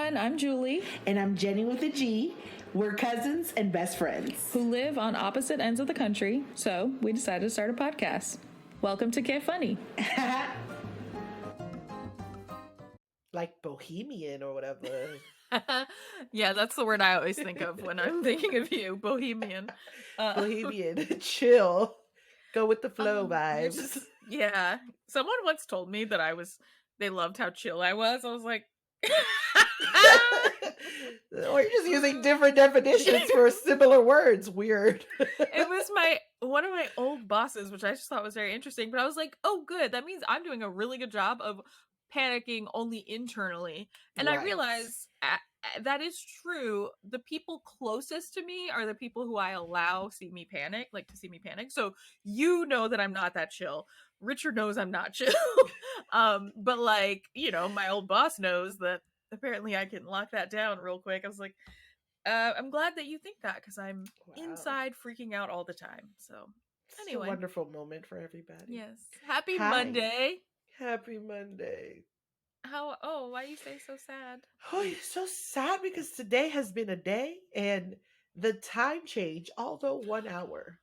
everyone. I'm Julie. And I'm Genny with a G. We're cousins and best friends who live on opposite ends of the country. So we decided to start a podcast. Welcome to Get Funny. Like bohemian or whatever. Yeah, that's the word I always think of when I'm thinking of you. Bohemian. Bohemian. Chill. Go with the flow vibes. Yeah. Someone once told me that they loved how chill I was. I was like... Or you're just using different definitions for similar words. Weird. It was one of my old bosses, which I just thought was very interesting. But I was like, oh, good. That means I'm doing a really good job of panicking only internally. And right. I realized that is true. The people closest to me are the people who I allow to see me panic. So you know that I'm not that chill. Richard knows I'm not chill. But like, my old boss knows that apparently I can lock that down real quick. I was like, I'm glad that you think that, because I'm inside freaking out all the time. So anyway. It's a wonderful moment for everybody. Yes. Happy Monday. Happy Monday. Why you say so sad? Oh, you're so sad because today has been a day, and the time change, although 1 hour,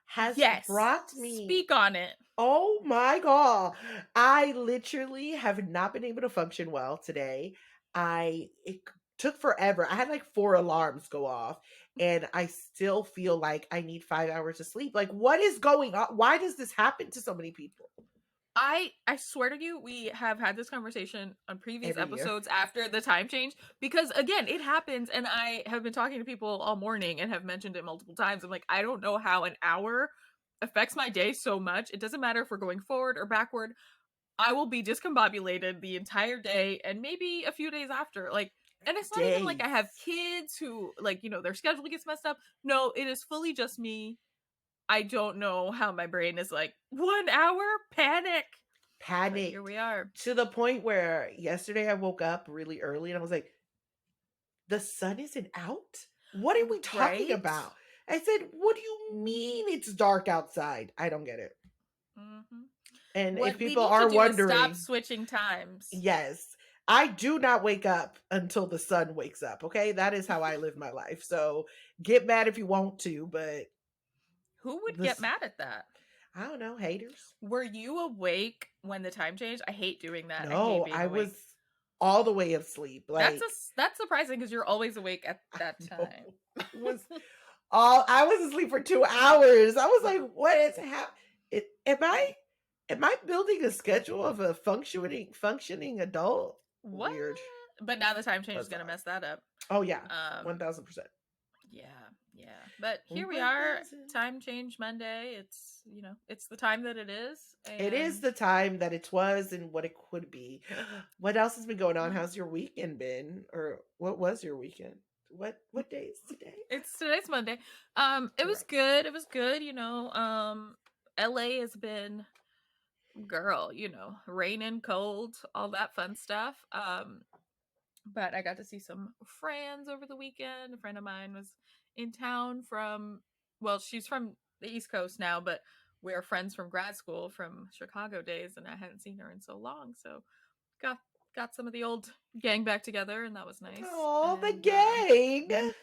has brought me... Speak on it. Oh my God. I literally have not been able to function well today. It took forever. I had like 4 alarms go off, and I still feel like I need 5 hours of sleep. Like, what is going on? Why does this happen to so many people? I swear to you, we have had this conversation on previous episodes after the time change, because again, it happens, and I have been talking to people all morning and have mentioned it multiple times. I'm like, I don't know how an hour affects my day so much. It doesn't matter if we're going forward or backward. I will be discombobulated the entire day and maybe a few days after. Like, and it's not even like I have kids who, like, their schedule gets messed up. No, it is fully just me. I don't know how my brain is like, 1 hour? Panic. But here we are. To the point where yesterday I woke up really early and I was like, the sun isn't out? What are we talking about? I said, what do you mean it's dark outside? I don't get it. Mm-hmm. And if people are wondering, stop switching times. Yes. I do not wake up until the sun wakes up. Okay. That is how I live my life. So get mad if you want to, but who would get mad at that? I don't know. Haters. Were you awake when the time changed? I hate doing that. No, I was all the way asleep. Like, that's surprising, because you're always awake at that time. I was asleep for 2 hours. I was like, what is happening? Am I building a schedule of a functioning adult? What? Weird. But now the time change is going to mess that up. Oh yeah. 1000%. Yeah. But here we are, time change Monday. It's, it's the time that it is. It is the time that it was and what it could be. What else has been going on? How's your weekend been? Or what was your weekend? What day is today? Today's Monday. It was good. It was good. LA has been, girl, rain and cold, all that fun stuff. But I got to see some friends over the weekend. A friend of mine was in town she's from the East Coast now, but we're friends from grad school from Chicago days, and I hadn't seen her in so long. So got some of the old gang back together, and that was nice. Oh, the gang!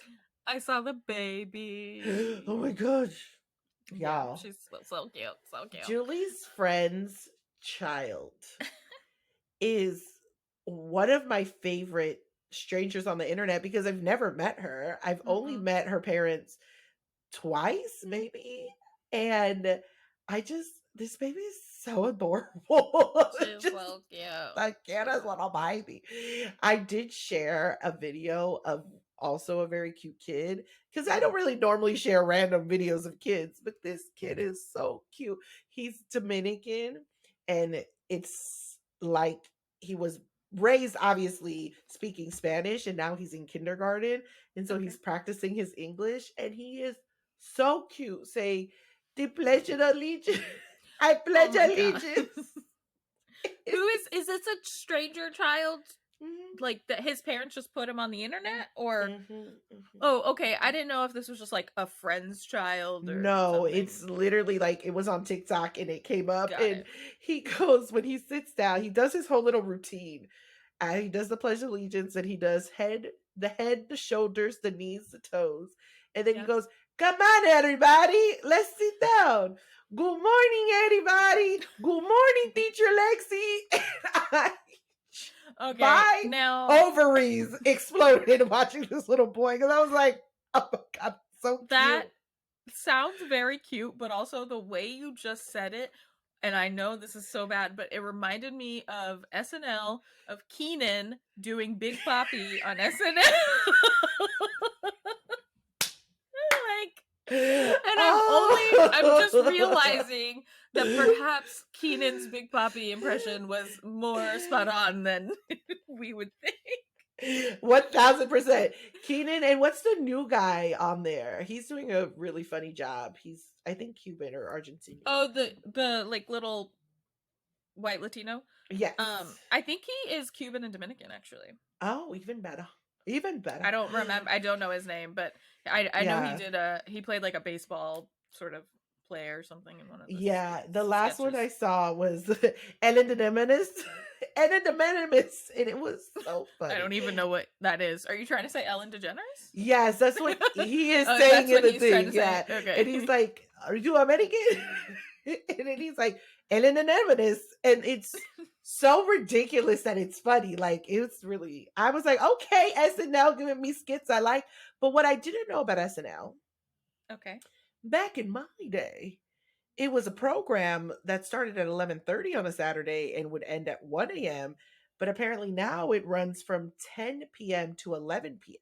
I saw the baby. Oh my gosh. Y'all. She's so cute. So cute. Julie's friend's child is one of my favorite strangers on the internet, because I've never met her. I've only met her parents twice, maybe. And this baby is so adorable. She's so cute. Like, Anna's little baby. I did share a video of also a very cute kid, because I don't really normally share random videos of kids, but this kid is so cute. He's Dominican, and it's like he was raised obviously speaking Spanish, and now he's in kindergarten, and so he's practicing his English, and he is so cute. Say, "The pledge of allegiance." I pledge allegiance. Is this a stranger child? Mm-hmm. Like that his parents just put him on the internet, or Oh, okay. I didn't know if this was just like a friend's child or no, something. it's literally like it was on TikTok and it came up. He goes, when he sits down, he does his whole little routine, He does the Pledge of Allegiance, and he does the head, the shoulders, the knees, the toes. And then he goes, "Come on, everybody, let's sit down. Good morning, everybody. Good morning, Teacher Lexi." Okay, My now ovaries exploded watching this little boy, because I was like, "Oh my God, so that cute." sounds very cute, but also the way you just said it, and I know this is so bad, but it reminded me of SNL, of Keenan doing Big Papi on SNL. Like, and I'm just realizing that perhaps Keenan's Big Papi impression was more spot on than we would think. 1000%. Keenan, and what's the new guy on there? He's doing a really funny job. He's, I think, Cuban or Argentinian. Oh, the like little white Latino. Yes. I think he is Cuban and Dominican, actually. Oh, even better. Even better. I don't remember. I don't know his name, but I know he did he played like a baseball sort of play or something in one of the the last sketches. one I saw was Ellen DeGeneres. Ellen DeGeneres, and it was so funny. I don't even know what that is. Are you trying to say Ellen DeGeneres? Yes, that's what he is saying in the thing. Yeah, okay. And he's like, "Are you American?" And then he's like, "Ellen DeGeneres," and it's so ridiculous that it's funny. Like, it's really, I was like, okay, SNL giving me skits I like. But what I didn't know about SNL, okay, back in my day, it was a program that started at 11:30 on a Saturday and would end at 1 a.m. But apparently now it runs from 10 p.m. to 11 p.m.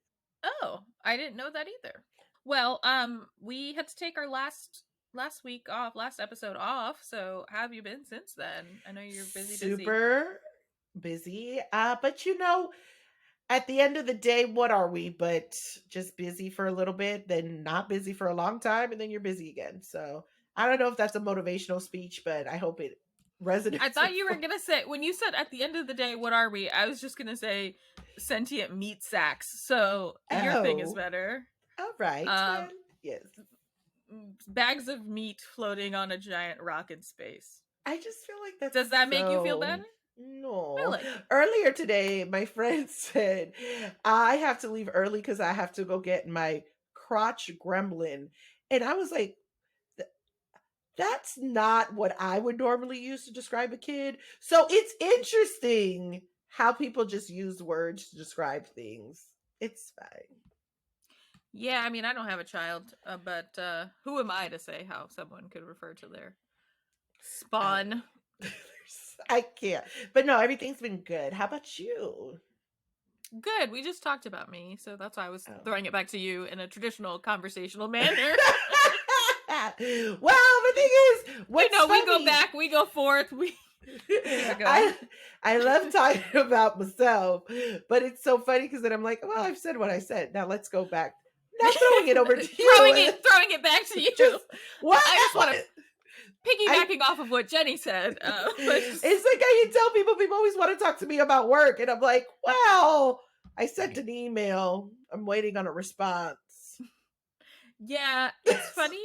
Oh, I didn't know that either. Well, we had to take our last episode off. So how have you been since then? I know you're busy. Super busy. But at the end of the day, what are we but just busy for a little bit, then not busy for a long time, and then you're busy again. So I don't know if that's a motivational speech, but I hope it resonates. I thought you were gonna say, when you said at the end of the day, what are we? I was just gonna say sentient meat sacks. So your thing is better. All right. Yes. Bags of meat floating on a giant rock in space. I just feel like that's Does that make you feel better? No. Really? Earlier today, my friend said I have to leave early because I have to go get my crotch gremlin. And I was like, that's not what I would normally use to describe a kid. So it's interesting how people just use words to describe things. It's fine. Yeah, I mean, I don't have a child, but who am I to say how someone could refer to their spawn? I can't. But no, everything's been good. How about you? Good. We just talked about me, so that's why I was throwing it back to you in a traditional conversational manner. Well, the thing is, we go back, we go forth. I love talking about myself, but it's so funny because then I'm like, well, I've said what I said. Now let's go back. Now throwing it over to you. Throwing it back to you. I just want to piggybacking off of what Jenny said. It's like how you tell people always want to talk to me about work, and I'm like, well, I sent an email. I'm waiting on a response. Yeah, it's funny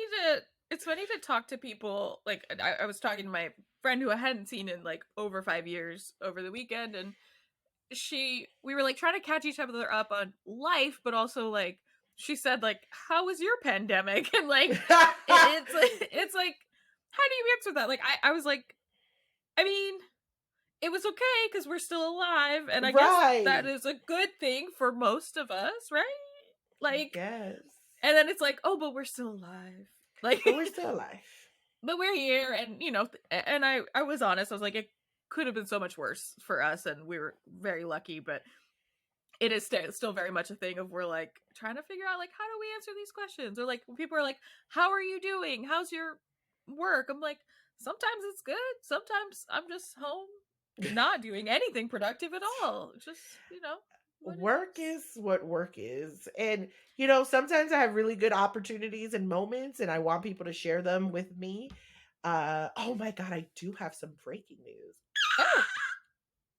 to talk to people. Like, I was talking to my friend who I hadn't seen in like over 5 years over the weekend, and we were like trying to catch each other up on life, but also like she said like, how was your pandemic? And like it's like, how do you answer that? Like I was like, I mean, it was okay because we're still alive, and I guess that is a good thing for most of us, right? Like, yes. And then it's like, oh, but we're still alive. Like, but we're still alive. But we're here, and and I was honest. I was like, it could have been so much worse for us, and we were very lucky. But it is still very much a thing of we're like trying to figure out like, how do we answer these questions? Or like when people are like, how are you doing? How's your work? I'm like, sometimes it's good. Sometimes I'm just home, not doing anything productive at all. Just work is what work is. And sometimes I have really good opportunities and moments, and I want people to share them with me. Oh my God, I do have some breaking news. Oh,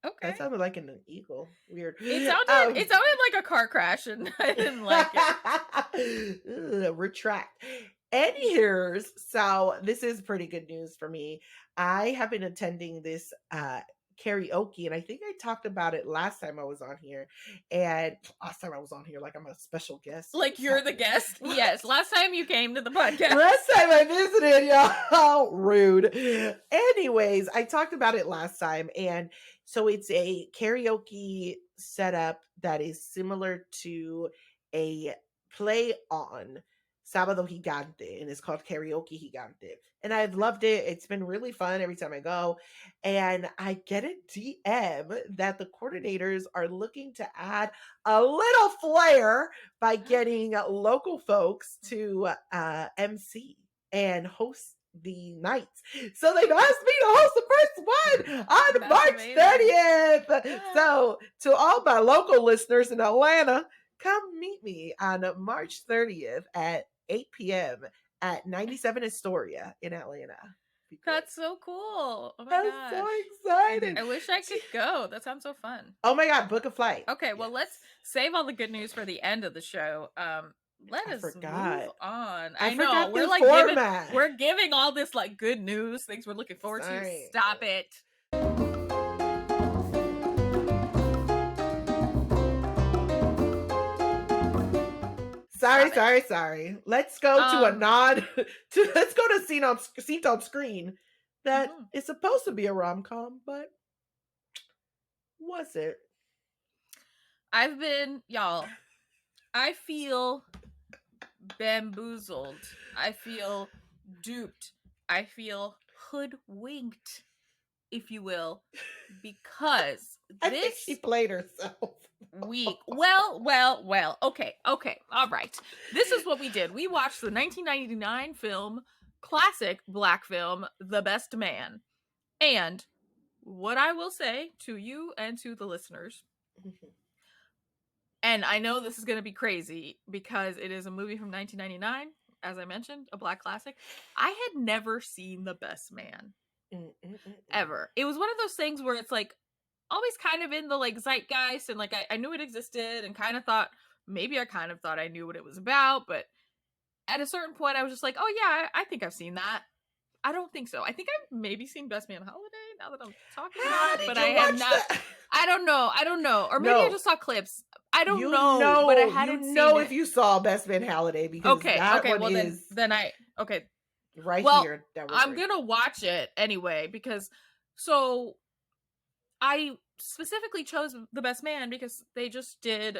okay. That sounded like an eagle. Weird. It sounded like a car crash, and I didn't like it. Retract. Anywho, so this is pretty good news for me. I have been attending this karaoke, and I think I talked about it last time I was on here. And last time I was on here, like I'm a special guest. Like you're the guest. Yes. Last time you came to the podcast. Last time I visited, y'all. Rude. Anyways, I talked about it last time. And so it's a karaoke setup that is similar to a play on Sábado Gigante, and it's called Karaoke Gigante. And I've loved it. It's been really fun every time I go. And I get a DM that the coordinators are looking to add a little flair by getting local folks to MC and host the nights. So they've asked me to host the first one on That's March amazing. 30th. So to all my local listeners in Atlanta, come meet me on March 30th at 8 p.m. at 97 Astoria in Atlanta. That's so cool. Oh my I'm gosh. so excited. I wish I could go. That sounds so fun. Oh my God, book a flight. Okay, well, let's save all the good news for the end of the show. Let us move on. I know we're like giving all this like good news, things we're looking forward to. Stop it. Sorry. Let's go to a nod. Let's go to scene on screen that is supposed to be a rom-com, but was it? I feel bamboozled. I feel duped. I feel hoodwinked, if you will, because I think she played herself. week. Well. Okay. All right. This is what we did. We watched the 1999 film, classic black film, The Best Man. And what I will say to you and to the listeners, and I know this is going to be crazy because it is a movie from 1999, as I mentioned, a black classic. I had never seen The Best Man. Ever. It was one of those things where it's like, always kind of in the like zeitgeist, and like I knew it existed and kind of thought I knew what it was about, but at a certain point I was just like, oh yeah, I think I've seen that. I don't think so. I think I've maybe seen Best Man Holiday now that I'm talking about it, but I have not. That? I don't know. Or maybe I just saw clips. I don't know, but I hadn't seen it. If you saw Best Man Holiday, because okay, well then I right here. I'm gonna watch it anyway because I specifically chose The Best Man because they just did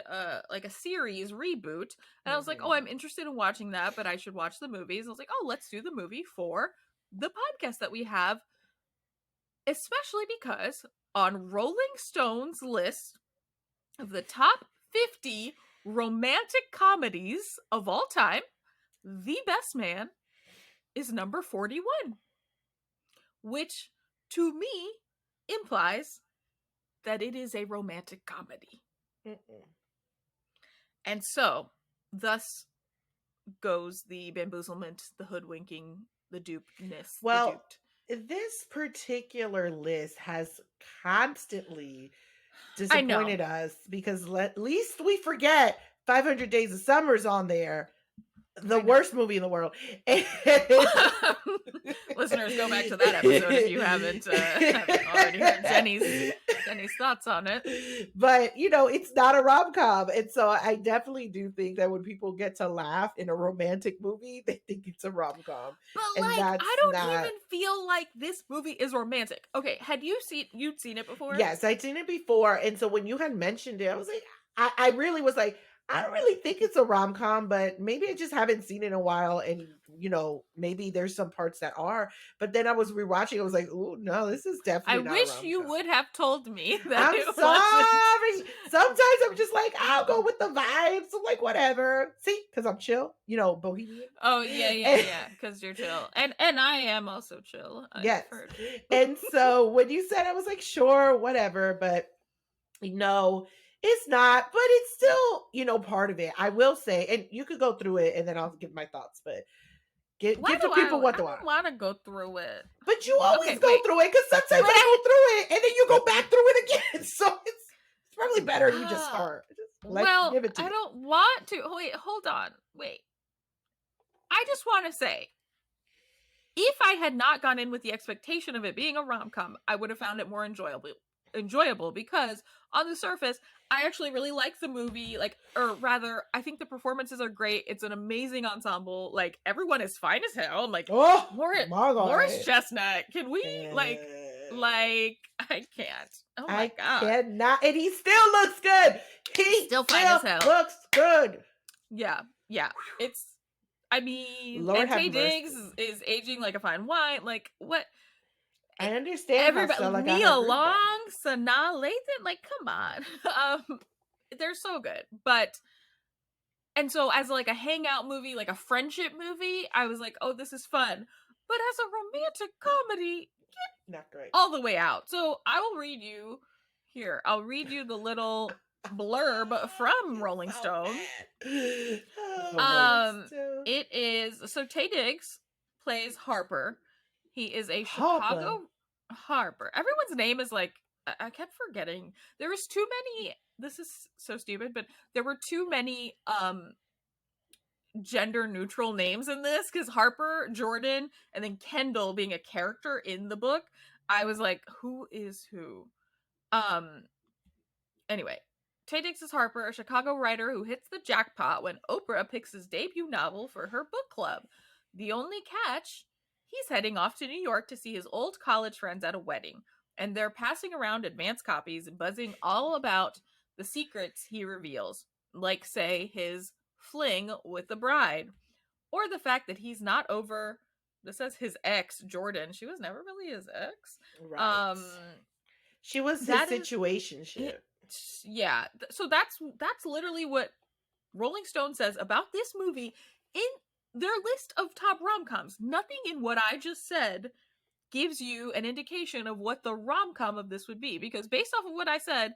like a series reboot, and I was like, oh, I'm interested in watching that, but I should watch the movies. I was like, oh, let's do the movie for the podcast that we have, especially because on Rolling Stone's list of the top 50 romantic comedies of all time, The Best Man is number 41, which to me implies that it is a romantic comedy. And so, thus goes the bamboozlement, the hoodwinking, the dupeness. Well, this particular list has constantly disappointed us because at least we forget 500 Days of Summer's on there. The worst movie in the world. Listeners, go back to that episode if you haven't already heard Jenny's thoughts on it. But it's not a rom-com, and so I definitely do think that when people get to laugh in a romantic movie, they think it's a rom-com. But I don't even feel like this movie is romantic. Okay, you'd seen it before? Yes, I'd seen it before, and so when you had mentioned it, I was like, I really was like, I don't really think it's a rom-com, but maybe I just haven't seen it in a while, and maybe there's some parts that are. But then I was rewatching, I was like, oh no, this is definitely not a rom-com. You would have told me that. I'm sorry. Sometimes I'm just like, I'll go with the vibes. I'm like, whatever. See, because I'm chill, bohemian. Oh yeah, because you're chill, and I am also chill. Yes. And so when you said, I was like, sure, whatever, but it's not, but it's still, part of it. I will say, and you could go through it and then I'll give my thoughts, but give to people what they want. I don't want to go through it. But you always go through it, because sometimes I go through it and then you go back through it again. So it's probably better if you just start. Give it to I me. don't want to. Wait, hold on. Wait. I just want to say, if I had not gone in with the expectation of it being a rom-com, I would have found it more enjoyable because on the surface, I actually really like the movie. Like, or rather, I think the performances are great. It's an amazing ensemble. Like, everyone is fine as hell. I'm like, Oh Morris, my God. Morris Chestnut. Can we like I can't. Oh my God. Cannot, and he still looks good. He Still fine as hell. looks good. Yeah. It's, I mean, Lord and have Taye Diggs mercy. is aging like a fine wine. Like, what? I understand. Everybody, Stella got Nia her groove back. Long, Sanaa Lathan, like, come on. They're so good. But, and so as like a hangout movie, like a friendship movie, I was like, oh, this is fun. But as a romantic comedy, Not great. all the way out. So I will read you here. I'll read you the little blurb from Rolling Stone. It is, so Taye Diggs plays Harper. He is a Chicago Harper. Everyone's name is like, I kept forgetting. There was too many, this is so stupid, but there were too many gender neutral names in this, because Harper, Jordan, and then Kendall being a character in the book, I was like, who is who? Anyway, Taye Diggs is Harper, a Chicago writer who hits the jackpot when Oprah picks his debut novel for her book club. The only catch, he's heading off to New York to see his old college friends at a wedding, and they're passing around advance copies, buzzing all about the secrets he reveals, like, say, his fling with the bride, or the fact that he's not over, this says his ex, Jordan. She was never really his ex. Right. She was his situationship. Yeah. So that's literally what Rolling Stone says about this movie in their list of top rom-coms. Nothing in what I just said gives you an indication of what the rom-com of this would be, because based off of what I said,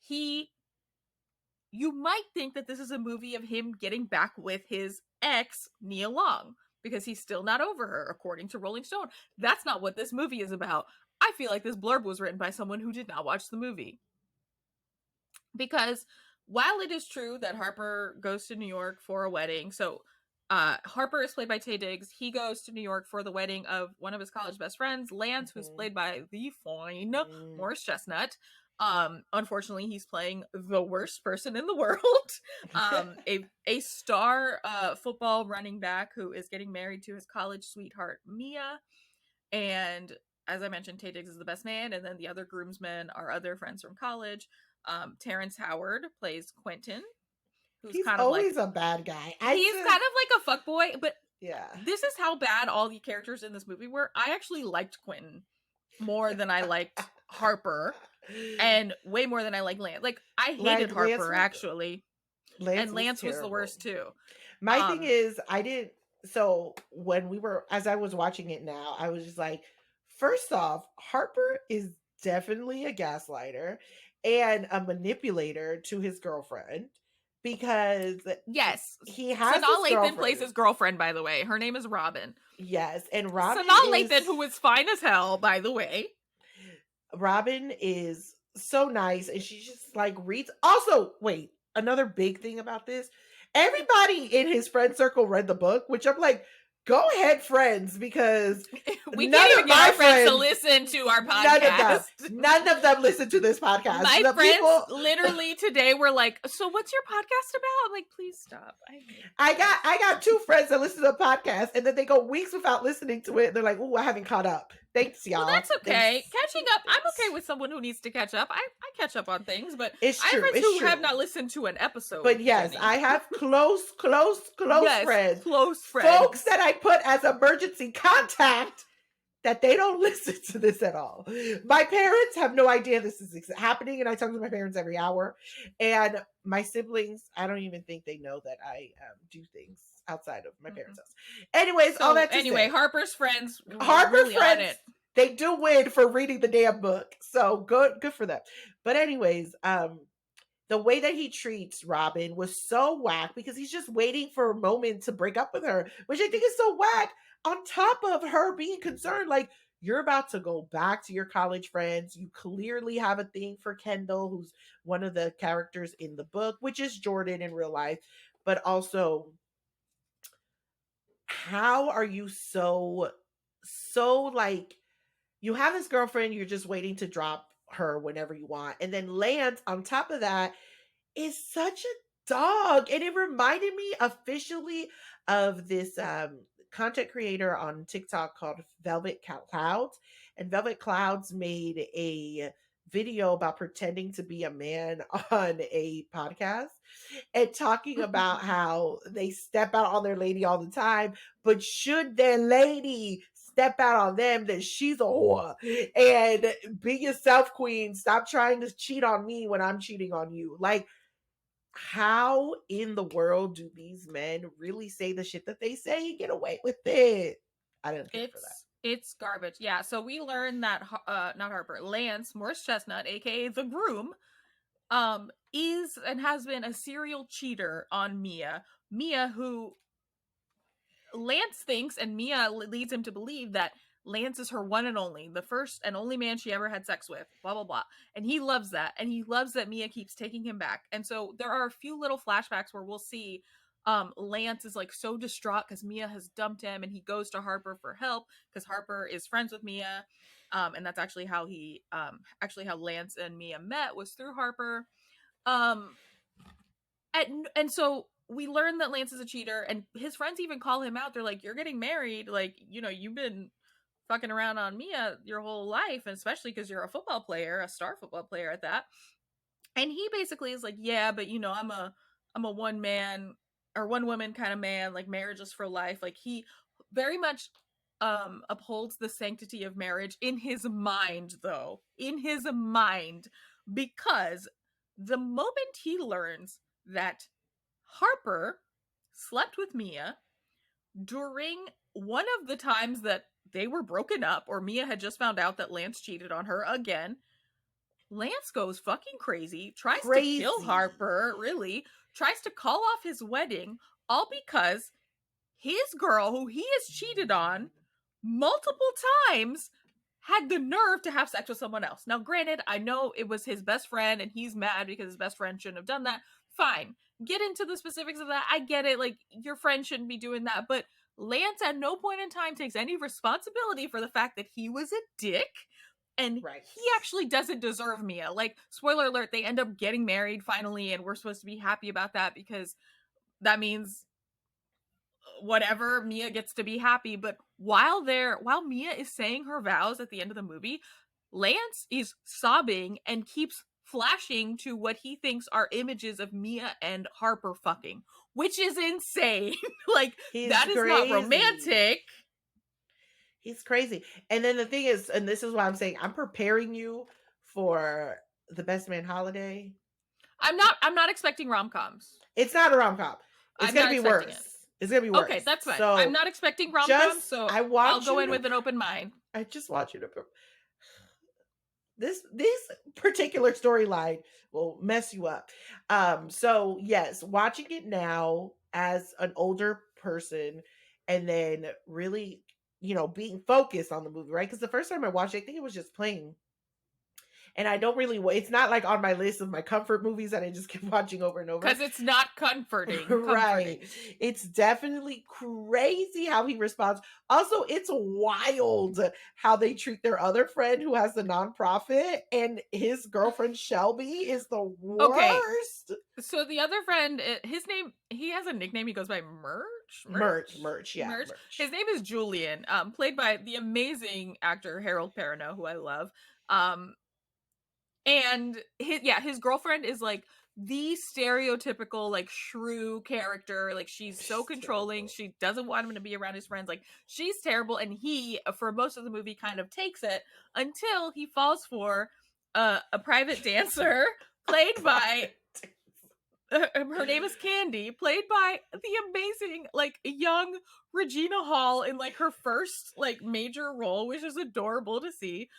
you might think that this is a movie of him getting back with his ex, Nia Long, because he's still not over her, according to Rolling Stone. That's not what this movie is about. I feel like this blurb was written by someone who did not watch the movie. Because while it is true that Harper goes to New York for a wedding, so Harper is played by Taye Diggs. He goes to New York for the wedding of one of his college best friends, Lance, who's played by the fine Morris Chestnut. Unfortunately, he's playing the worst person in the world. A star football running back who is getting married to his college sweetheart, Mia. And as I mentioned, Taye Diggs is the best man, and then the other groomsmen are other friends from college. Terrence Howard plays Quentin, who's he's kind of always like a bad guy. He's kind of like a fuckboy, but yeah, this is how bad all the characters in this movie were. I actually liked Quentin more than I liked Harper, and way more than I like Lance. Like, I hated Harper, actually. Lance was the worst too. My thing is, so when as I was watching it now, I was just like, first off, Harper is definitely a gaslighter and a manipulator to his girlfriend, because yes, he has Sanaa Lathan plays his girlfriend, by the way. Her name is Robin. Yes, and Robin Sanaa Lathan, who is fine as hell, by the way. Robin is so nice, and she just like reads. Also, wait, another big thing about this, everybody in his friend circle read the book, which I'm like, go ahead, friends, because we can't even get our friends to listen to our podcast. None of them listen to this podcast. My friends literally today were like, so what's your podcast about? I'm like, please stop. I got two friends that listen to the podcast, and then they go weeks without listening to it, and they're like, oh, I haven't caught up. Thanks, y'all. Well, that's okay. Catching up, I'm okay with someone who needs to catch up. I catch up on things, but I have friends who have not listened to an episode. But yes, Jenny. I have close friends. Close friends. Folks that I put as emergency contact that they don't listen to this at all. My parents have no idea this is happening, and I talk to my parents every hour. And my siblings, I don't even think they know that I do things outside of my parents' house. Anyways, all that to say, Harper's friends, they do win for reading the damn book. So good for them. But anyways, the way that he treats Robin was so whack, because he's just waiting for a moment to break up with her, which I think is so whack. On top of her being concerned, like, you're about to go back to your college friends. You clearly have a thing for Kendall, who's one of the characters in the book, which is Jordan in real life. But also, how are you so so like, you have this girlfriend, you're just waiting to drop her whenever you want. And then Lance, on top of that, is such a dog. And it reminded me officially of this content creator on TikTok called Velvet Clouds. And Velvet Clouds made a video about pretending to be a man on a podcast and talking about how they step out on their lady all the time, but should their lady step out on them, then she's a whore. And be yourself, queen. Stop trying to cheat on me when I'm cheating on you. Like, how in the world do these men really say the shit that they say and get away with it? I didn't care for that. It's garbage. Yeah, so we learned that not Harper, Lance Morris Chestnut, aka the groom, is and has been a serial cheater on Mia. Mia, who Lance thinks, and Mia leads him to believe that Lance is her one and only, the first and only man she ever had sex with, blah, blah, blah. And he loves that. And he loves that Mia keeps taking him back. And so there are a few little flashbacks where we'll see Lance is like so distraught because Mia has dumped him, and he goes to Harper for help because Harper is friends with Mia. And that's actually how how Lance and Mia met, was through Harper. And so we learn that Lance is a cheater, and his friends even call him out. They're like, "You're getting married. Like, you've been fucking around on Mia your whole life, and especially because you're a football player, a star football player at that." And he basically is like, "Yeah, but I'm a one man or one woman kind of man. Like, marriage is for life." Like, he very much upholds the sanctity of marriage in his mind, though. In his mind, because the moment he learns that Harper slept with Mia during one of the times that they were broken up, or Mia had just found out that Lance cheated on her again, Lance goes fucking crazy, tries to kill Harper, really, tries to call off his wedding, all because his girl, who he has cheated on multiple times, had the nerve to have sex with someone else. Now, granted, I know it was his best friend and he's mad because his best friend shouldn't have done that. Fine. Get into the specifics of that. I get it. Like, your friend shouldn't be doing that. But Lance at no point in time takes any responsibility for the fact that he was a dick. And he actually doesn't deserve Mia. Like, spoiler alert, they end up getting married finally, and we're supposed to be happy about that because that means whatever, Mia gets to be happy. But while Mia is saying her vows at the end of the movie, Lance is sobbing and keeps flashing to what he thinks are images of Mia and Harper fucking, which is insane. Like, that is not romantic. He's crazy. And then the thing is, and this is why I'm saying I'm preparing you for the Best Man holiday. I'm not expecting rom-coms. It's not a rom-com. It's gonna be worse. It's gonna be worse. Okay, that's fine. So I'm not expecting rom-coms, so I'll go in with an open mind. I just want you to. This particular storyline will mess you up. So yes, watching it now as an older person, and then really, being focused on the movie, right? Because the first time I watched it, I think it was just playing. And I don't really, it's not like on my list of my comfort movies that I just keep watching over and over. Because it's not comforting. Right. It's definitely crazy how he responds. Also, it's wild how they treat their other friend who has the nonprofit, and his girlfriend Shelby is the worst. Okay. So the other friend, he has a nickname. He goes by Merch. Yeah. Merch. His name is Julian, played by the amazing actor Harold Perrineau, who I love. And his girlfriend is like the stereotypical like shrew character. Like, she's so controlling. She doesn't want him to be around his friends. Like, she's terrible. And he, for most of the movie, kind of takes it until he falls for a private dancer played by her name is Candy, played by the amazing like young Regina Hall in like her first like major role, which is adorable to see.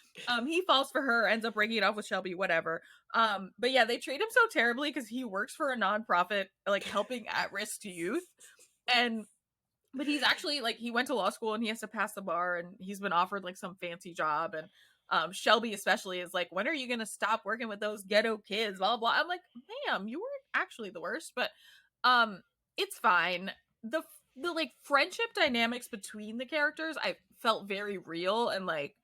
He falls for her, ends up breaking it off with Shelby, whatever. But yeah, they treat him so terribly because he works for a nonprofit like helping at-risk youth. But he's actually like, he went to law school and he has to pass the bar, and he's been offered like some fancy job. And Shelby especially is like, when are you gonna stop working with those ghetto kids, blah blah. I'm like, ma'am, you weren't actually the worst. But it's fine. The the like friendship dynamics between the characters I felt very real, and like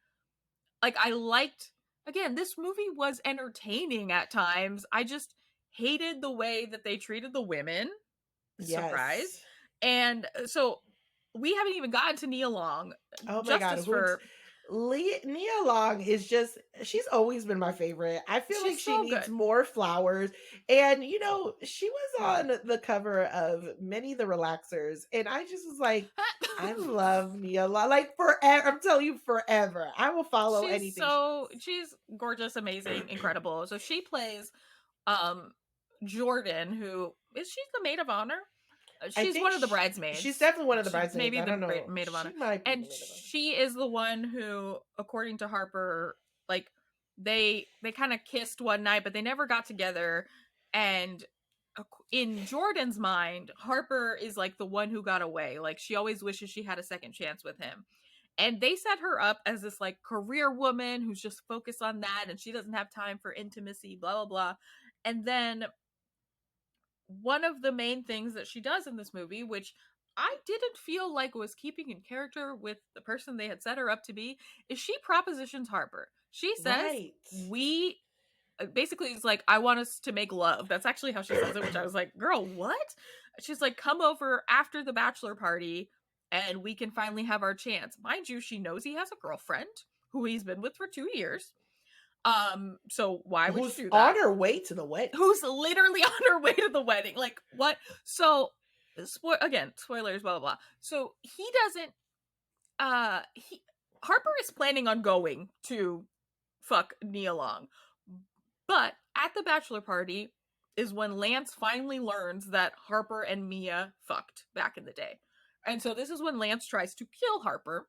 I liked, again, this movie was entertaining at times. I just hated the way that they treated the women. Surprise. Yes. And so we haven't even gotten to Nia Long. Oh my God. Justice for Nia Long is just, she's always been my favorite. I feel like she's she so needs good. more flowers. And, you know, she was on the cover of many of the relaxers. And I just was like, I love Nia Long. Like forever. I'm telling you, forever. I will follow anything she does. She's gorgeous, amazing, incredible. So she plays Jordan, who is she the maid of honor? I She's think one of the bridesmaids. she's definitely one of the She's bridesmaids. maybe I the don't know. maid of honor. She might be And the maid of honor. she is the one who, according to Harper, like they kind of kissed one night, but they never got together. And in Jordan's mind, Harper is like the one who got away. Like she always wishes she had a second chance with him. And they set her up as this like career woman who's just focused on that, and she doesn't have time for intimacy, blah blah blah. And then one of the main things that she does in this movie, which I didn't feel like was keeping in character with the person they had set her up to be, is she propositions Harper. She says, Right. we basically, it's like, I want us to make love. That's actually how she says it, which I was like, girl, what? She's like, come over after the bachelor party and we can finally have our chance. Mind you, she knows he has a girlfriend who he's been with for 2 years. So why would Who's you do that? on her way to the wedding? Who's literally on her way to the wedding? Like what? So, again, spoilers, blah blah blah. So he doesn't. Harper is planning on going to fuck Nia Long, but at the bachelor party is when Lance finally learns that Harper and Mia fucked back in the day, and so this is when Lance tries to kill Harper.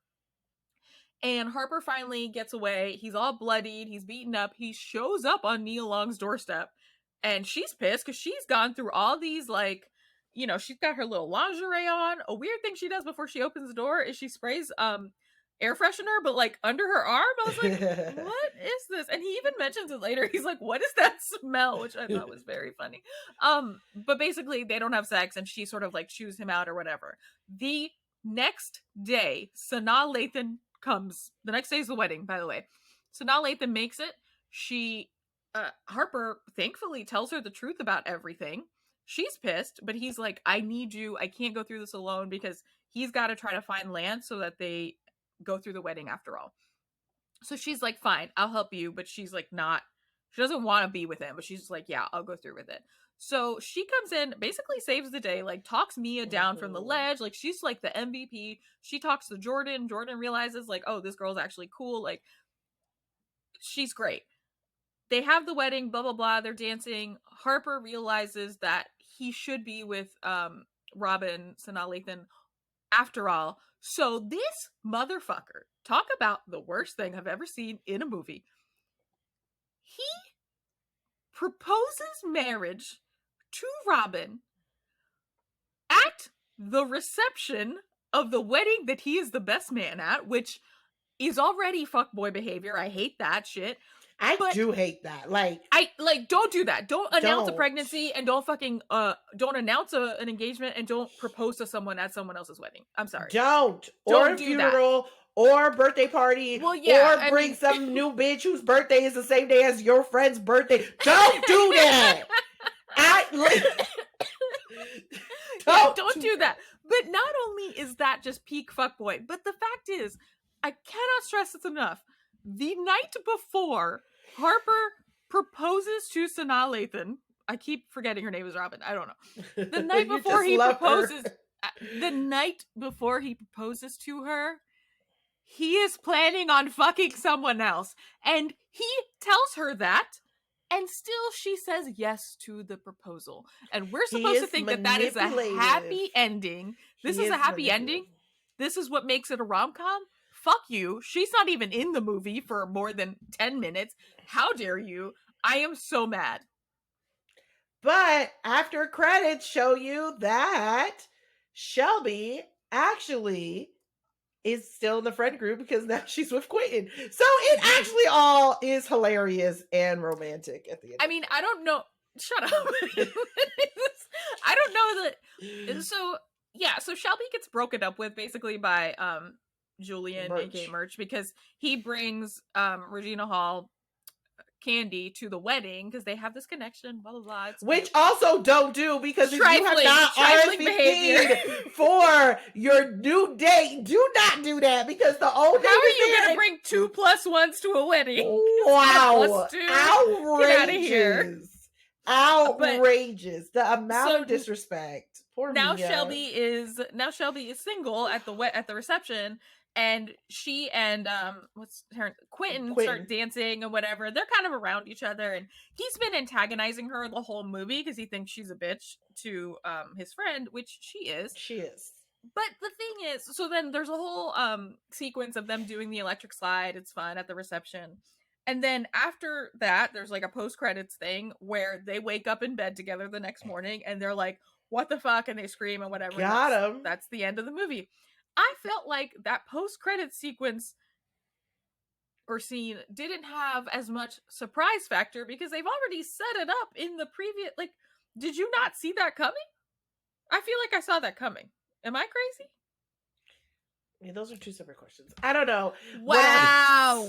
And Harper finally gets away. He's all bloodied. He's beaten up. He shows up on Nia Long's doorstep. And she's pissed because she's gone through all these, like, you know, she's got her little lingerie on. A weird thing she does before she opens the door is she sprays air freshener, but like under her arm. I was like, what is this? And he even mentions it later. He's like, what is that smell? Which I thought was very funny. But basically they don't have sex and she sort of like chews him out or whatever. The next day, Sanaa Lathan comes. The next day is the wedding, by the way. Sanaa Lathan makes it. She Harper thankfully tells her the truth about everything. She's pissed, but he's like, I need you. I can't go through this alone, because he's got to try to find Lance so that they go through the wedding after all. So she's like, fine, I'll help you. But she's like, she doesn't want to be with him, but she's like, yeah, I'll go through with it. So she comes in, basically saves the day, like talks Mia down from the ledge. Like she's like the MVP. She talks to Jordan. Jordan realizes like, oh, this girl's actually cool. Like she's great. They have the wedding, blah, blah, blah. They're dancing. Harper realizes that he should be with Robin, Sanaa Lathan, after all. So this motherfucker, talk about the worst thing I've ever seen in a movie. He proposes marriage to Robin at the reception of the wedding that he is the best man at, which is already fuckboy behavior. I hate that shit. I do hate that. Like, don't do that. Don't announce a pregnancy, and don't fucking don't announce an engagement, and don't propose to someone at someone else's wedding. I'm sorry. Don't or a funeral or a birthday party. Well, yeah, or bring some new bitch whose birthday is the same day as your friend's birthday. Don't do that. Don't do that. But not only is that just peak fuckboy, but the fact is, I cannot stress this enough. The night before Harper proposes to Sanaa Lathan, I keep forgetting her name is Robin. I don't know. The night before he proposes, the night before he proposes to her, he is planning on fucking someone else, and he tells her that, and still she says yes to the proposal. And we're supposed to think that is a happy ending. This is a happy ending. This is what makes it a rom-com. Fuck you. She's not even in the movie for more than 10 minutes. How dare you? I am so mad. But after credits show you that Shelby actually is still in the friend group because now she's with Quentin. So it actually all is hilarious and romantic at the end. I mean, I don't know. Shut up. I don't know that. So yeah, so Shelby gets broken up with basically by Julian, aka Merch. Merch, because he brings Regina Hall Candy to the wedding because they have this connection, blah blah blah. It's Which cute. also don't do, because if you have not trifling behavior RSVP'd for your new date, do not do that, because the old date How are is you there. gonna bring 2 + 1s to a wedding? Wow, +2. outrageous. Outrageous. The amount So of disrespect. Poor now Mia. Shelby is single at the reception, and she and what's her Quentin start dancing and whatever. They're kind of around each other, and he's been antagonizing her the whole movie because he thinks she's a bitch to his friend, which she is. She is. But the thing is, so then there's a whole sequence of them doing the electric slide. It's fun at the reception. And then after that, there's like a post-credits thing where they wake up in bed together the next morning and they're like, what the fuck? And they scream and whatever. Got him. That's the end of the movie. I felt like that post-credits sequence or scene didn't have as much surprise factor because they've already set it up in the previous. Like, did you not see that coming? I feel like I saw that coming. Am I crazy? Yeah, those are two separate questions. I don't know. Wow.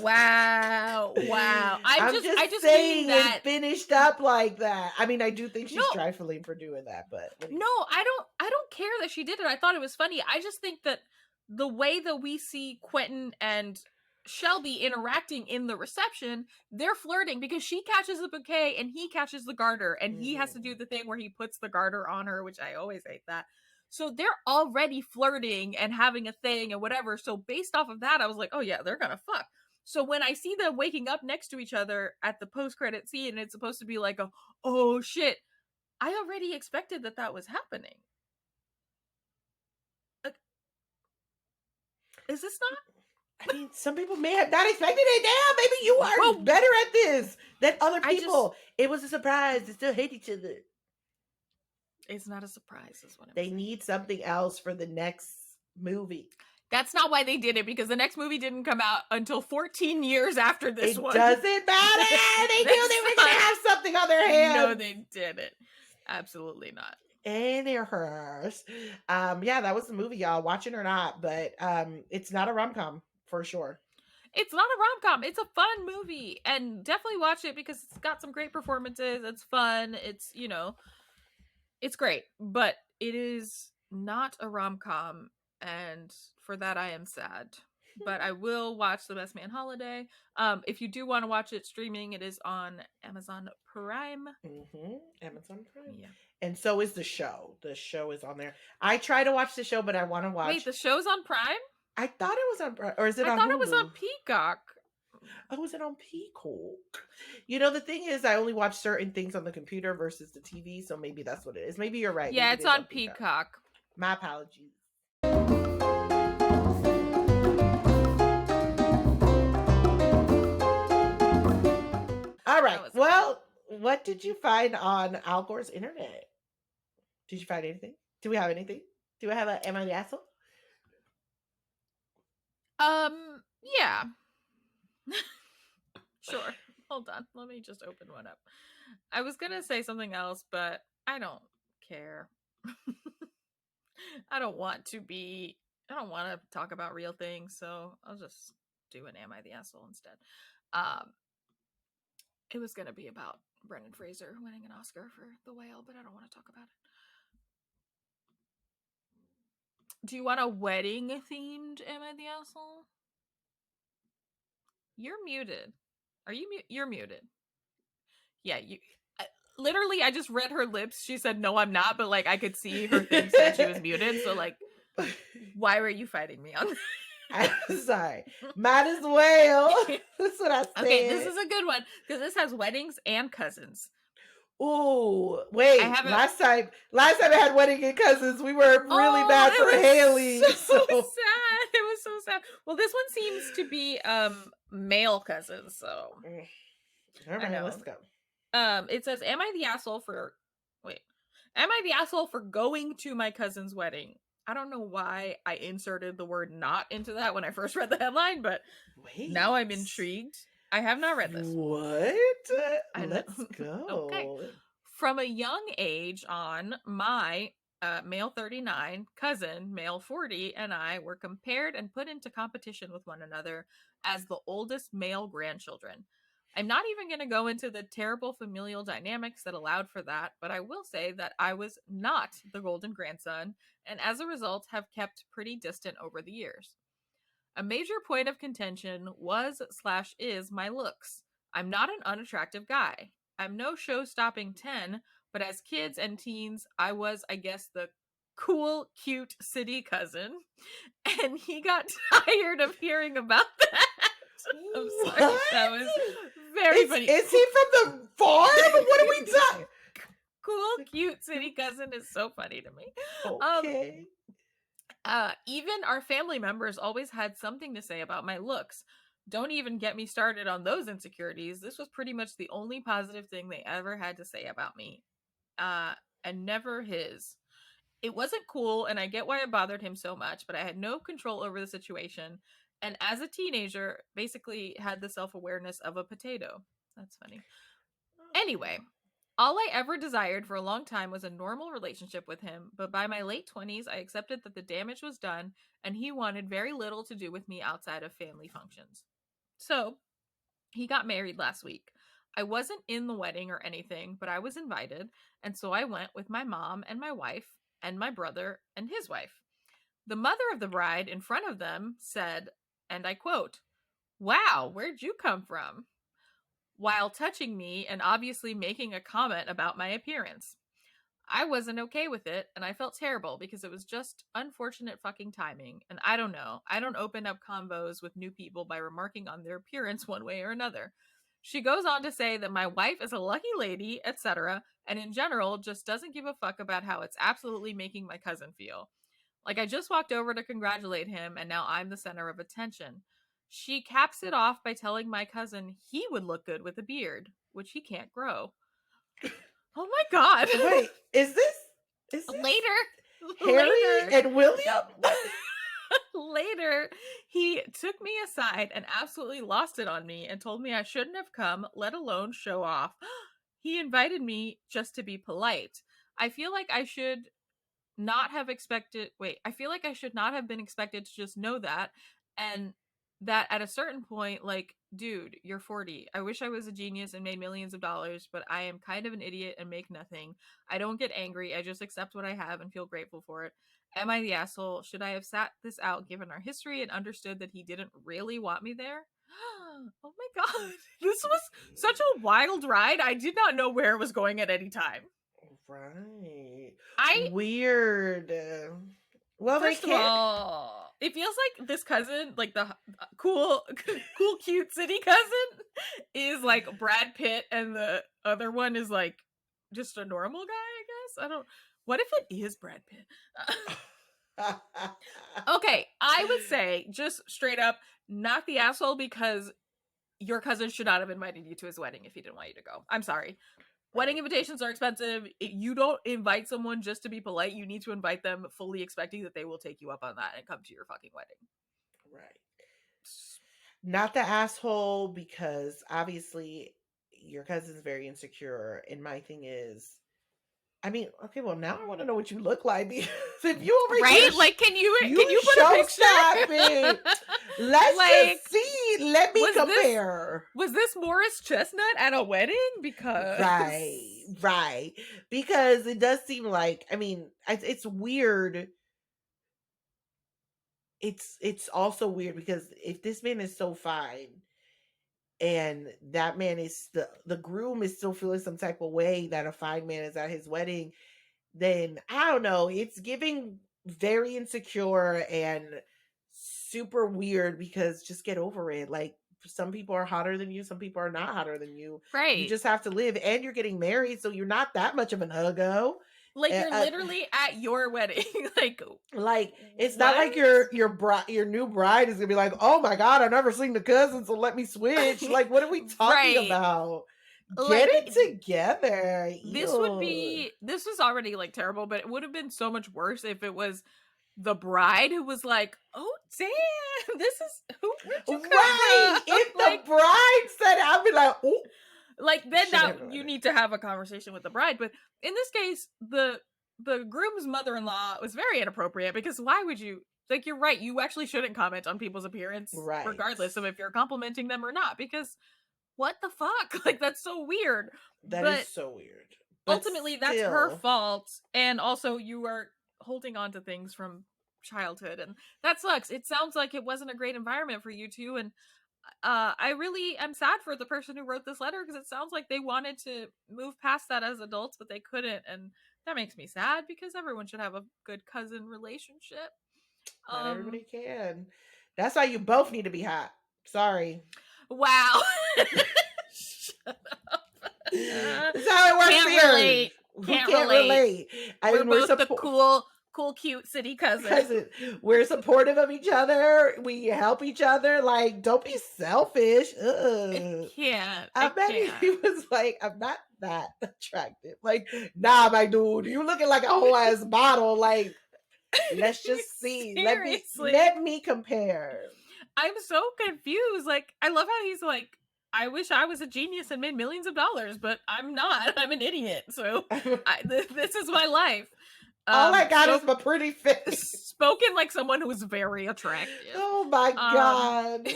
I'm just saying it finished up like that. I mean, I do think she's trifling for doing that, but no, I don't care that she did it. I thought it was funny. I just think that the way that we see Quentin and Shelby interacting in the reception, they're flirting because she catches the bouquet and he catches the garter, and he has to do the thing where he puts the garter on her, which I always hate that. So they're already flirting and having a thing and whatever. So based off of that, I was like, oh yeah, they're gonna fuck. So when I see them waking up next to each other at the post-credit scene, and it's supposed to be like a, oh shit, I already expected that was happening. Like, is this not? I mean, some people may have not expected it. Damn, maybe you are better at this than other people. It was a surprise. They still hate each other. It's not a surprise, is what I'm saying. They need something else for the next movie. That's not why they did it, because the next movie didn't come out until 14 years after this one. It doesn't matter. They knew they were going to have something on their hands. No, they didn't. Absolutely not. And they're hers. Yeah, that was the movie, y'all. Watch it or not, but it's not a rom-com for sure. It's not a rom-com. It's a fun movie, and definitely watch it because it's got some great performances. It's fun. It's, it's great, but it is not a rom-com, and for that I am sad. But I will watch The Best Man Holiday. If you do want to watch it streaming, it is on Amazon Prime. Amazon Prime. Yeah. And so is the show. The show is on there. I try to watch the show, but I want to watch. Wait, the show's on Prime? I thought it was on Prime, or is it on Hulu? I thought it was on Peacock. Oh, is it on Peacock? The thing is, I only watch certain things on the computer versus the TV, so maybe that's what it is. Maybe you're right. Yeah, maybe it's on Peacock. My apologies. All right. Well, what did you find on Al Gore's internet? Did you find anything? Do we have anything? Do I have a Am I the Asshole? Yeah. Sure. Hold on. Let me just open one up. I was gonna say something else, but I don't care. I don't want to talk about real things, so I'll just do an Am I the Asshole instead. It was gonna be about Brendan Fraser winning an Oscar for The Whale, but I don't want to talk about it. Do you want a wedding themed Am I the Asshole? You're muted. Are you You're muted. Yeah, literally, I just read her lips. She said, no, I'm not, but I could see her thing said she was muted. So why were you fighting me on that? I'm sorry. Might as well. That's what I said. Okay, this is a good one because this has weddings and cousins. Ooh, wait. Last time I had wedding and cousins, we were really bad for Haley. So sad. It was so sad. Well, this one seems to be male cousins, so all right, let's go. It says, Am I the asshole for going to my cousin's wedding? I don't know why I inserted the word not into that when I first read the headline, but now I'm intrigued. I have not read this. What? Let's go. Okay. From a young age on, my male 39, cousin, male 40, and I were compared and put into competition with one another as the oldest male grandchildren. I'm not even going to go into the terrible familial dynamics that allowed for that, but I will say that I was not the golden grandson, and as a result have kept pretty distant over the years. A major point of contention was/is my looks. I'm not an unattractive guy. I'm no show-stopping 10, but as kids and teens, I was, I guess, the cool, cute city cousin. And he got tired of hearing about that. I'm sorry. What? That was very funny. Is he from the farm? What are we talking? Cool, cute city cousin is so funny to me. Okay. Even our family members always had something to say about my looks. Don't even get me started on those insecurities. This was pretty much the only positive thing they ever had to say about me. And never his. It wasn't cool, and I get why it bothered him so much, but I had no control over the situation. And as a teenager, basically had the self-awareness of a potato. That's funny. Anyway, all I ever desired for a long time was a normal relationship with him, but by my late 20s, I accepted that the damage was done, and he wanted very little to do with me outside of family functions. So, he got married last week. I wasn't in the wedding or anything, but I was invited, and so I went with my mom and my wife, and my brother and his wife. The mother of the bride in front of them said, and I quote, "Wow, where'd you come from?" while touching me and obviously making a comment about my appearance. I wasn't okay with it, and I felt terrible because it was just unfortunate fucking timing, and I don't know. I don't open up convos with new people by remarking on their appearance one way or another. She goes on to say that my wife is a lucky lady, etc., and in general just doesn't give a fuck about how it's absolutely making my cousin feel. Like I just walked over to congratulate him, and now I'm the center of attention. She caps it off by telling my cousin he would look good with a beard, which he can't grow. Oh my god. Wait, is this Harry and William? Later, he took me aside and absolutely lost it on me and told me I shouldn't have come, let alone show off. He invited me just to be polite. I feel like I should not have been expected to just know that, and that at a certain point, like, dude, you're 40. I wish I was a genius and made millions of dollars, but I am kind of an idiot and make nothing. I don't get angry. I just accept what I have and feel grateful for it. Am I the asshole? Should I have sat this out given our history and understood that he didn't really want me there? Oh my god. This was such a wild ride. I did not know where it was going at any time. Right. Weird. Well, first of all, it feels like this cousin, like the cool, cute city cousin, is like Brad Pitt, and the other one is like just a normal guy, I guess. What if it is Brad Pitt? Okay, I would say just straight up, not the asshole, because your cousin should not have invited you to his wedding if he didn't want you to go. I'm sorry. Wedding invitations are expensive. You don't invite someone just to be polite. You need to invite them fully expecting that they will take you up on that and come to your fucking wedding. Right. Not the asshole, because obviously your cousin's very insecure. And my thing is, I mean, okay, well, now I want to know what you look like. Because if you over right? here, like, can you put a picture? Let's just see. Let me compare. Was this Morris Chestnut at a wedding? Because right. Because it does seem like, I mean, it's weird. It's also weird because if this man is so fine, and that man is the groom is still feeling some type of way that a fine man is at his wedding, then I don't know. It's giving very insecure and super weird, because just get over it. Like, some people are hotter than you, some people are not hotter than you. Right. You just have to live, and you're getting married, so you're not that much of an uggo. Like, you're literally at your wedding. like it's not like your new bride is gonna be like, oh my god, I've never seen the cousin, so let me switch. Like, what are we talking about? Get it together. This was already like terrible, but it would have been so much worse if it was the bride who was like, oh damn, this is where'd you come from? If the bride said it, I'd be like, oh. Like, then you need to have a conversation with the bride. But in this case, the the groom's mother-in-law was very inappropriate because why would you, like, you're right, you actually shouldn't comment on people's appearance Right. regardless of if you're complimenting them or not, because what the fuck? Like, that's so weird. That But is so weird. But ultimately that's her still, fault, and also you are holding on to things from childhood, and that sucks. It sounds like it wasn't a great environment for you two, and I really am sad for the person who wrote this letter because it sounds like they wanted to move past that as adults, but they couldn't, and that makes me sad because everyone should have a good cousin relationship. not everybody can. That's why you both need to be hot. Sorry. Wow. Shut up. That's how it works Can't here. relate. Who Can't can't relate? I We're mean, both the cool, cute city cousin. We're supportive of each other. We help each other. Like, don't be selfish. I can't. I bet he was like, I'm not that attractive. Like, nah, my dude, you looking like a whole ass bottle. Like, let's just see. Let me compare. I'm so confused. Like, I love how he's like, I wish I was a genius and made millions of dollars, but I'm not. I'm an idiot. So this is my life. All I got is my pretty face. Spoken like someone who is very attractive. Oh my God.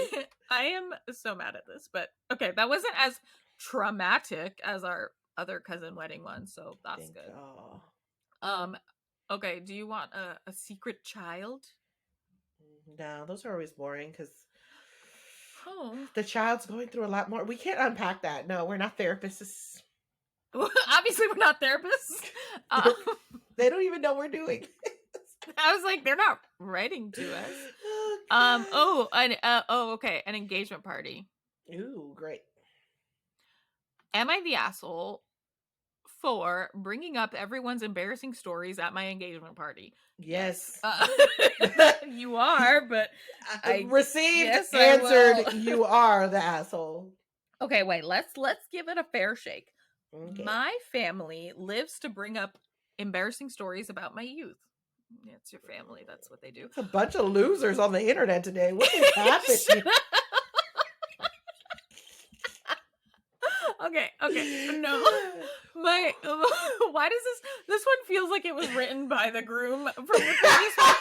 I am so mad at this, but okay, that wasn't as traumatic as our other cousin wedding one, so that's good. Okay, do you want a secret child? No, those are always boring because the child's going through a lot more. We can't unpack that. No, we're not therapists. Obviously, we're not therapists. They don't even know we're doing this. I was like, they're not writing to us. Okay, an engagement party. Ooh, great. Am I the asshole for bringing up everyone's embarrassing stories at my engagement party? Yes. You are, but I received, answered, you are the asshole. Okay, wait, let's give it a fair shake. Okay. My family lives to bring up embarrassing stories about my youth. Yeah, it's your family. That's what they do. It's a bunch of losers on the internet today. What is happening? Okay. No. Why does this one feels like it was written by the groom from the previous one?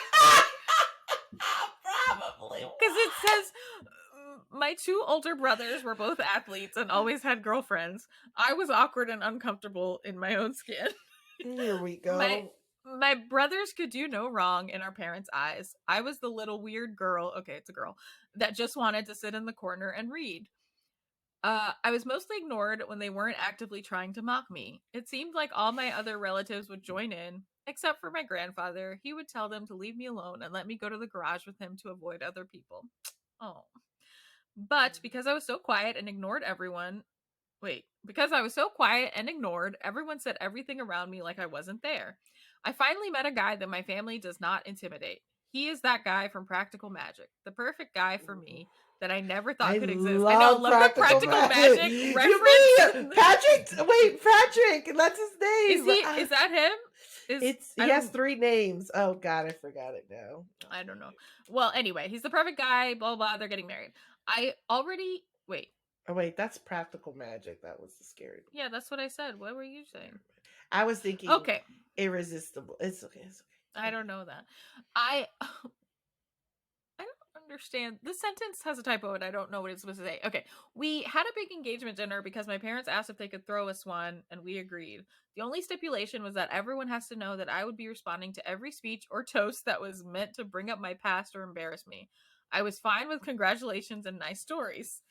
Probably. Because it says, my two older brothers were both athletes and always had girlfriends. I was awkward and uncomfortable in my own skin. Here we go. My brothers could do no wrong in our parents' eyes. I was the little weird girl, okay, it's a girl, that just wanted to sit in the corner and read. I was mostly ignored when they weren't actively trying to mock me. It seemed like all my other relatives would join in, except for my grandfather. He would tell them to leave me alone and let me go to the garage with him to avoid other people. Oh. But because I was so quiet and ignored everyone, everyone said everything around me like I wasn't there. I finally met a guy that my family does not intimidate. He is that guy from Practical Magic, the perfect guy for me that I never thought could exist. I know, love the Practical Magic reference. You mean Patrick? Wait, Patrick. That's his name. Is that him? He has 3 names. Oh God, I forgot it now. I don't know. Well, anyway, he's the perfect guy. Blah blah. They're getting married. Wait. Oh wait, that's Practical Magic. That was the scary one. Yeah, that's what I said. What were you saying? I was thinking. Okay. Irresistible. It's okay. I don't know that. I don't understand. This sentence has a typo and I don't know what it's supposed to say. Okay. We had a big engagement dinner because my parents asked if they could throw us one and we agreed. The only stipulation was that everyone has to know that I would be responding to every speech or toast that was meant to bring up my past or embarrass me. I was fine with congratulations and nice stories.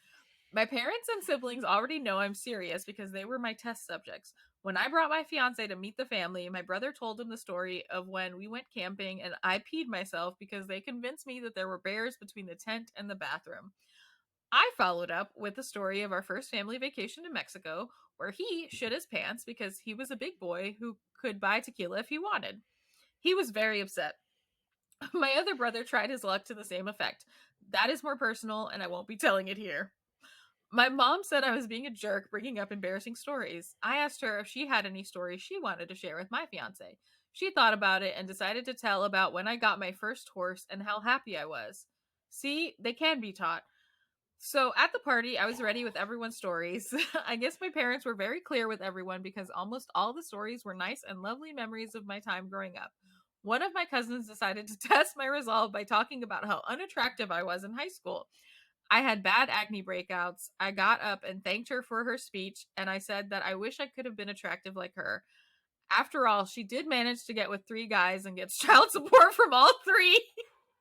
My parents and siblings already know I'm serious because they were my test subjects. When I brought my fiance to meet the family, my brother told him the story of when we went camping and I peed myself because they convinced me that there were bears between the tent and the bathroom. I followed up with the story of our first family vacation to Mexico, where he shit his pants because he was a big boy who could buy tequila if he wanted. He was very upset. My other brother tried his luck to the same effect. That is more personal, and I won't be telling it here. My mom said I was being a jerk bringing up embarrassing stories. I asked her if she had any stories she wanted to share with my fiance. She thought about it and decided to tell about when I got my first horse and how happy I was. See, they can be taught. So at the party, I was ready with everyone's stories. I guess my parents were very clear with everyone because almost all the stories were nice and lovely memories of my time growing up. One of my cousins decided to test my resolve by talking about how unattractive I was in high school. I had bad acne breakouts. I got up and thanked her for her speech, and I said that I wish I could have been attractive like her. After all, she did manage to get with 3 guys and gets child support from all 3.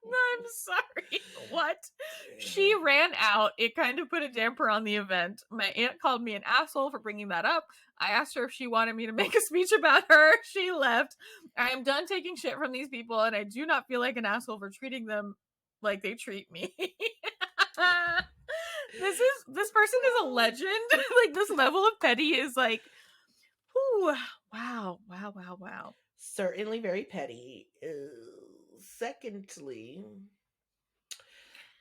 I'm sorry. What? She ran out. It kind of put a damper on the event. My aunt called me an asshole for bringing that up. I asked her if she wanted me to make a speech about her. She left. I am done taking shit from these people, and I do not feel like an asshole for treating them like they treat me. This person is a legend. Like, this level of petty is like, whew, wow. Certainly very petty. Secondly,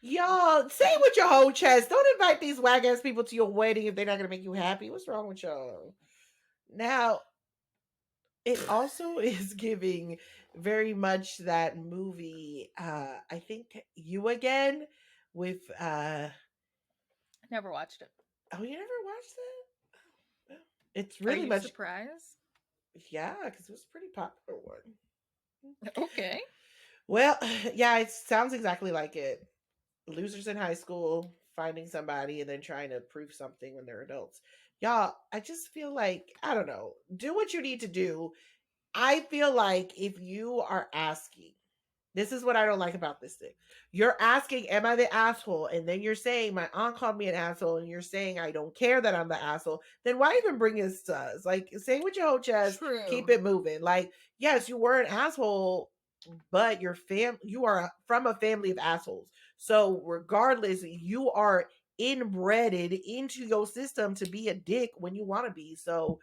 y'all say with your whole chest. Don't invite these whack ass people to your wedding if they're not gonna make you happy. What's wrong with y'all? Now, it also is giving very much that movie. I think You Again with. Never watched it. Oh, you never watched that? It's Are really you much. surprised? Yeah, because it was a pretty popular one. Okay. Well, yeah, it sounds exactly like it. Losers in high school finding somebody and then trying to prove something when they're adults. Y'all, I just feel like, I don't know, do what you need to do. I feel like if you are asking, this is what I don't like about this thing. You're asking, am I the asshole? And then you're saying, my aunt called me an asshole, and you're saying, I don't care that I'm the asshole. Then why even bring this to us? Like, say with your whole chest, True. keep it moving. Like, yes, you were an asshole, but you are from a family of assholes. So regardless, you are inbred into your system to be a dick when you want to be. So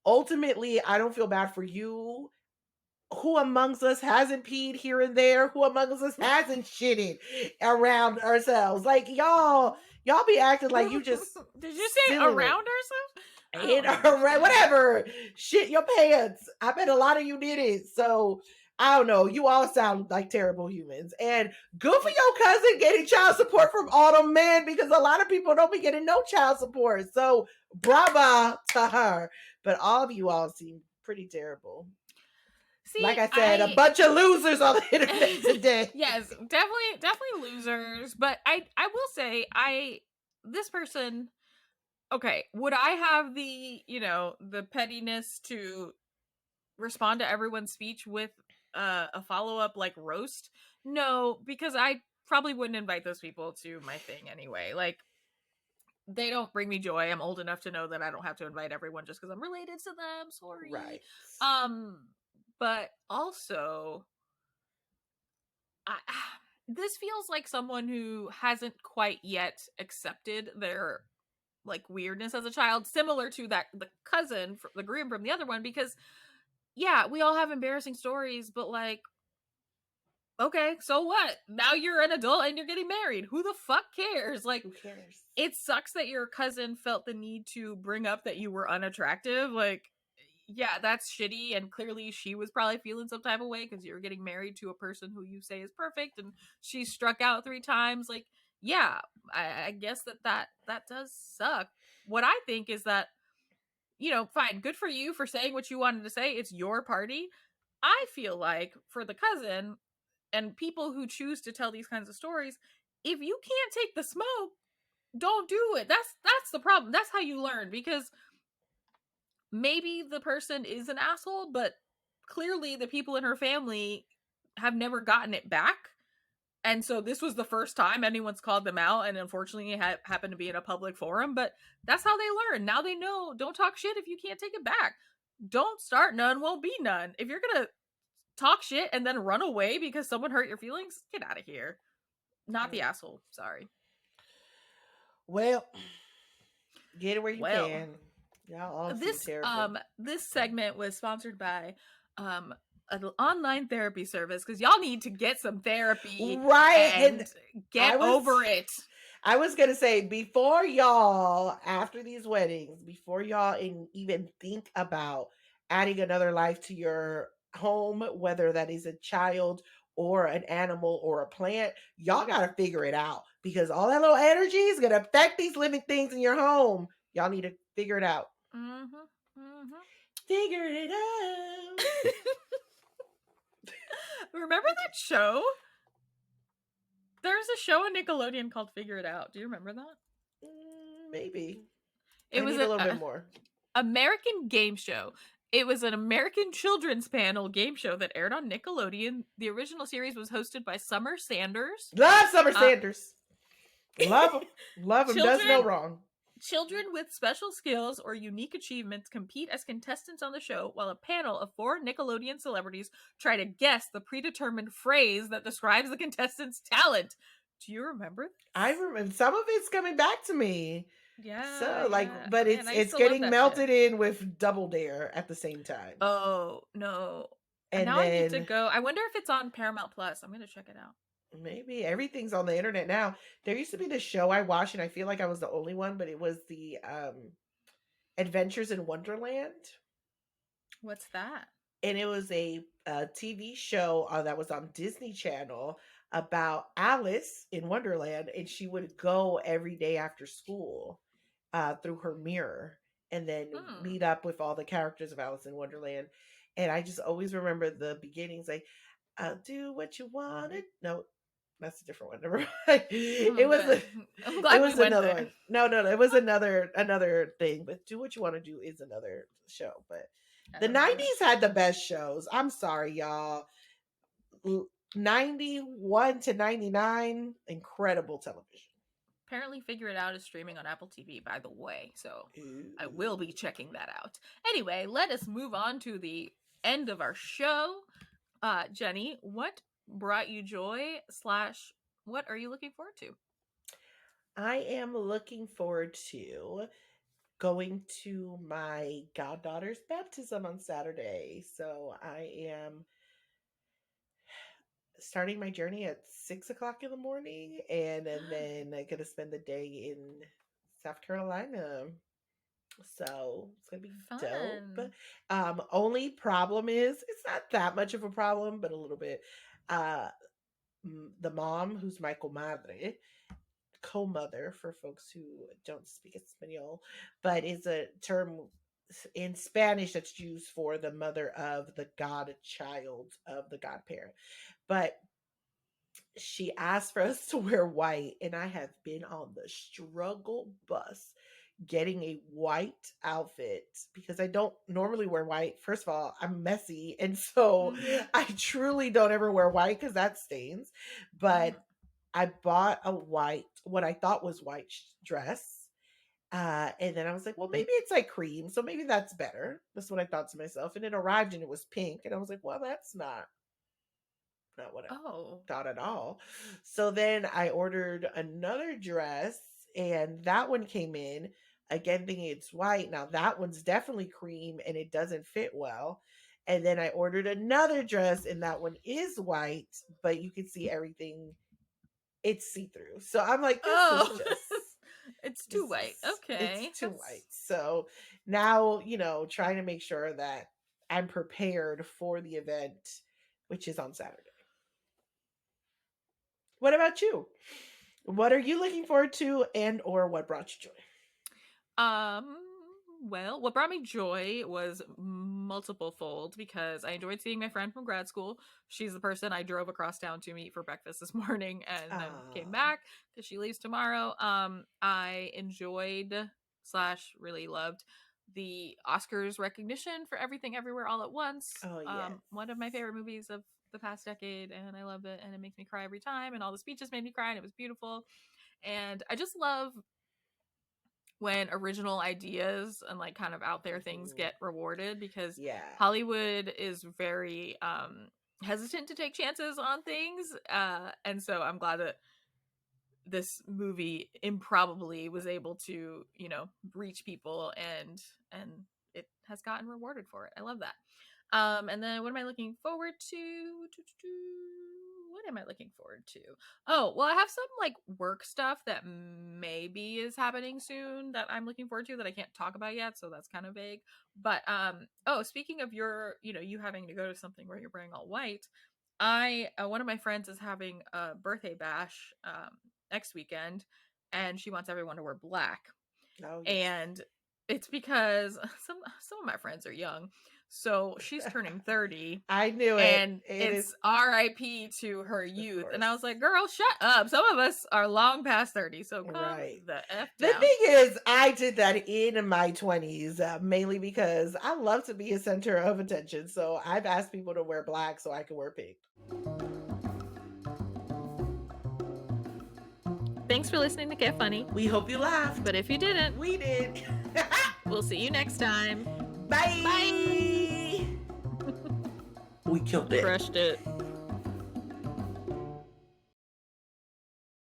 ultimately, I don't feel bad for you. Who amongst us hasn't peed here and there? Who amongst us hasn't shitted around ourselves? Like y'all be acting like you just Did you say around ourselves? Whatever. Shit your pants. I bet a lot of you did it. So I don't know. You all sound like terrible humans. And good for your cousin getting child support from all them men, because a lot of people don't be getting no child support. So brava to her. But all of you all seem pretty terrible. See, like I said, a bunch of losers on the internet today. Yes, definitely losers. But I will say, this person, okay, would I have the pettiness to respond to everyone's speech with a follow-up like roast? No, because I probably wouldn't invite those people to my thing anyway. Like, they don't bring me joy. I'm old enough to know that I don't have to invite everyone just because I'm related to them. Sorry. Right. But also, this feels like someone who hasn't quite yet accepted their like weirdness as a child, similar to the cousin, the groom from the other one, because yeah, we all have embarrassing stories, but like, okay, so what? Now you're an adult and you're getting married. Who the fuck cares? Like, who cares? It sucks that your cousin felt the need to bring up that you were unattractive. Like, yeah, that's shitty, and clearly she was probably feeling some type of way because you're getting married to a person who you say is perfect, and she struck out 3 times. Like, yeah, I guess that does suck. What I think is that, fine, good for you for saying what you wanted to say. It's your party. I feel like for the cousin and people who choose to tell these kinds of stories, if you can't take the smoke, don't do it. That's the problem. That's how you learn, because maybe the person is an asshole, but clearly the people in her family have never gotten it back. And so this was the first time anyone's called them out, and unfortunately it happened to be in a public forum, but that's how they learn. Now they know, don't talk shit if you can't take it back. Don't start, none won't be none. If you're gonna talk shit and then run away because someone hurt your feelings, get out of here. Not the asshole. Sorry. Well, get it where you can. Y'all all this terrible. This segment was sponsored by an online therapy service, because y'all need to get some therapy, right, and get over it. I was gonna say, before y'all, after these weddings, before y'all even think about adding another life to your home, whether that is a child or an animal or a plant, y'all got to figure it out because all that little energy is going to affect these living things in your home. Y'all need to figure it out. Figure it out. Remember that show? There's a show on Nickelodeon called Figure It Out. Do you remember that? Maybe. It I was need a little bit more. American game show. It was an American children's panel game show that aired on Nickelodeon. The original series was hosted by Summer Sanders. Love Summer Sanders. Love him. Love him. Does no wrong. Children with special skills or unique achievements compete as contestants on the show, while a panel of 4 Nickelodeon celebrities try to guess the predetermined phrase that describes the contestant's talent. Do you remember this? I remember. Some of it's coming back to me. Yeah. So but man, it's getting melted in with Double Dare at the same time. Oh no! And now I need to go. I wonder if it's on Paramount Plus. I'm gonna check it out. Maybe everything's on the internet now. There used to be this show I watched, and I feel like I was the only one, but it was the Adventures in Wonderland. What's that? And it was a TV show that was on Disney Channel about Alice in Wonderland, and she would go every day after school through her mirror and then meet up with all the characters of Alice in Wonderland. And I just always remember the beginnings, like, I'll do what you wanted. No, that's a different one. Never mind. It was another one. No, it was another thing. But Do What You Want to Do is another show. But the 90s had the best shows. I'm sorry, y'all. 91 to 99, incredible television. Apparently Figure It Out is streaming on Apple TV, by the way. So I will be checking that out. Anyway, let us move on to the end of our show. Genny, what brought you joy / what are you looking forward to? I am looking forward to going to my goddaughter's baptism on Saturday. So I am starting my journey at 6:00 in the morning, and then I'm gonna spend the day in South Carolina. So it's gonna be dope. Only problem is it's not that much of a problem, but a little bit. The mom, who's my comadre, co-mother for folks who don't speak Espanol, but is a term in Spanish that's used for the mother of the godchild of the godparent. But she asked for us to wear white, and I have been on the struggle bus getting a white outfit because I don't normally wear white. First of all, I'm messy, and so I truly don't ever wear white because that stains. But I bought what I thought was white dress. And then I was like, well, maybe it's like cream, so maybe that's better. That's what I thought to myself. And it arrived and it was pink. And I was like, well, that's not what I thought at all. So then I ordered another dress, and that one came in, again thinking it's white. Now that one's definitely cream and it doesn't fit well. And then I ordered another dress, and that one is white, but you can see everything. It's see-through. So I'm like, this is just it's too white. Okay. It's too white. So now, trying to make sure that I'm prepared for the event, which is on Saturday. What about you? What are you looking forward to, and or what brought you joy? Well, what brought me joy was multiple fold because I enjoyed seeing my friend from grad school. She's the person I drove across town to meet for breakfast this morning and then came back because she leaves tomorrow. I enjoyed / really loved the Oscars recognition for Everything Everywhere All at Once. Oh, yes. One of my favorite movies of the past decade, and I love it, and it makes me cry every time, and all the speeches made me cry, and it was beautiful. And I just love when original ideas and like kind of out there things get rewarded, because Hollywood is very hesitant to take chances on things, and so I'm glad that this movie improbably was able to reach people, and it has gotten rewarded for it. I love that. And then what am I looking forward to? What am I looking forward to? Oh, well, I have some like work stuff that maybe is happening soon that I'm looking forward to that I can't talk about yet, so that's kind of vague. But speaking of you having to go to something where you're wearing all white, one of my friends is having a birthday bash next weekend, and she wants everyone to wear black. Oh, yes. And it's because some of my friends are young, so she's turning 30. I knew it. And it's R.I.P. to her youth. And I was like, girl, shut up. Some of us are long past 30, so calm the F down. The thing is, I did that in my 20s, mainly because I love to be a center of attention. So I've asked people to wear black so I can wear pink. Thanks for listening to Get Funny. We hope you laughed. But if you didn't, we did. We'll see you next time. Bye. Bye. We killed it. Crushed it.